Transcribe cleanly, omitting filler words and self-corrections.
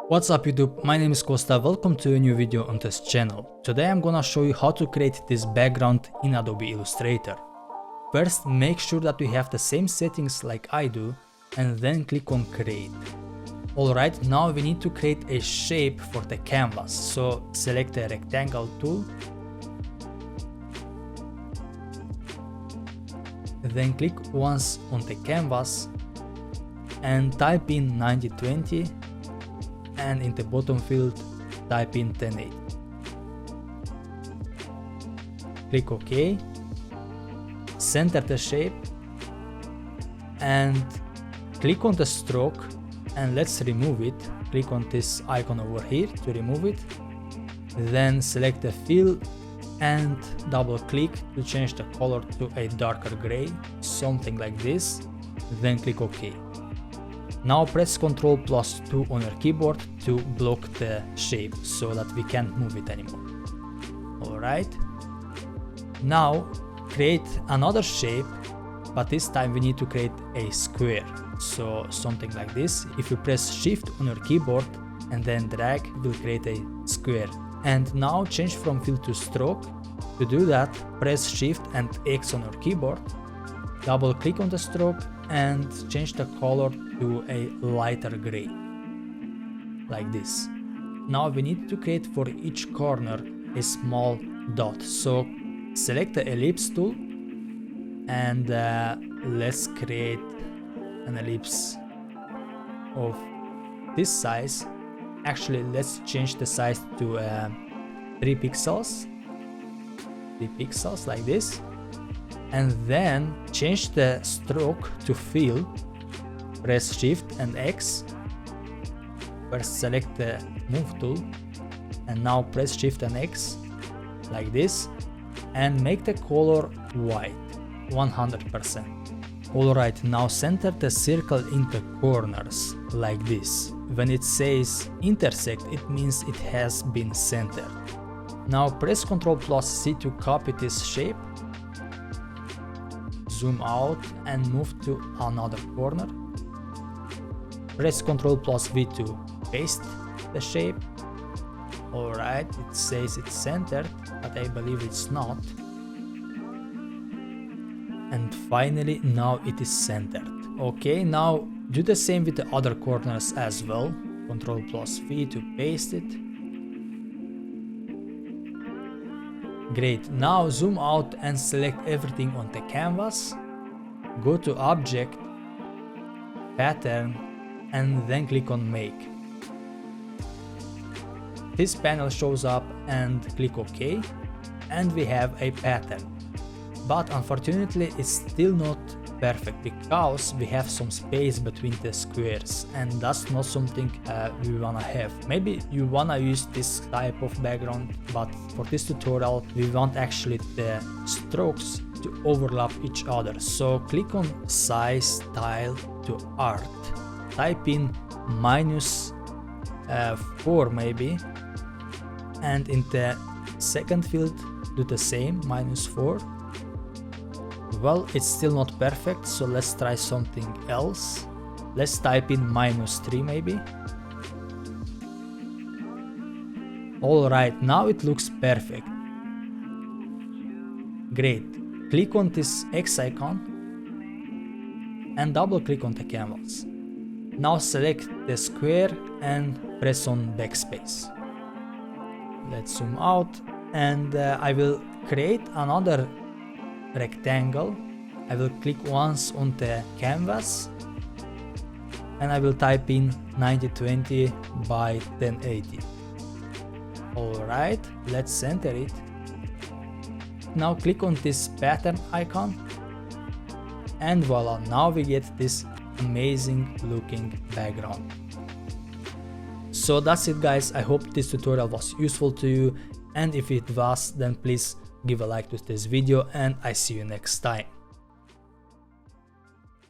What's up YouTube, my name is Costa, welcome to a new video on this channel. Today I'm gonna show you how to create this background in Adobe Illustrator. First, make sure that you have the same settings like I do and then click on create. Alright, now we need to create a shape for the canvas, so select a rectangle tool. Then click once on the canvas and type in 9020. And in the bottom field type in 1080. Click OK, center the shape and click on the stroke and let's remove it. Click on this icon over here to remove it, then select the fill and double click to change the color to a darker gray, something like this, then click OK. Now press Ctrl+2 on your keyboard to block the shape so that we can't move it anymore. Alright. Now create another shape, but this time we need to create a square. So something like this. If you press Shift on your keyboard and then drag, it will create a square. And now change from fill to stroke. To do that, press Shift and X on your keyboard. Double click on the stroke and change the color to a lighter gray, like this. Now we need to create for each corner a small dot, so select the ellipse tool and let's create an ellipse of this size. Actually, let's change the size to 3 pixels like this, and then change the stroke to fill. Press Shift and X. First select the move tool and now press Shift and X like this and make the color white 100%. Alright, now center the circle in the corners like this. When it says intersect, it means it has been centered. Now press Ctrl+C to copy this shape. Zoom out and move to another corner. Press Ctrl+V to paste the shape. Alright, it says it's centered, but I believe it's not. And finally, now it is centered. Okay, now do the same with the other corners as well. Ctrl+V to paste it. Great, now zoom out and select everything on the canvas. Go to Object, Pattern, and then click on Make. This panel shows up and click OK, and we have a pattern. But unfortunately it's still not perfect because we have some space between the squares, and that's not something we wanna have. Maybe you wanna use this type of background, but for this tutorial we want actually the strokes to overlap each other. So click on Size, Style to Art. Type in -4 maybe, and in the second field do the same, -4. Well, it's still not perfect, so let's try something else. Let's type in -3 maybe. Alright, now it looks perfect. Great. Click on this X icon and double click on the canvas. Now select the square and press on backspace. Let's zoom out and I will create another rectangle. I will click once on the canvas and I will type in 9020 by 1080. Alright, let's center it. Now click on this pattern icon and voila, now we get this amazing looking background. So that's it guys, I hope this tutorial was useful to you, and if it was, then please give a like to this video and I see you next time.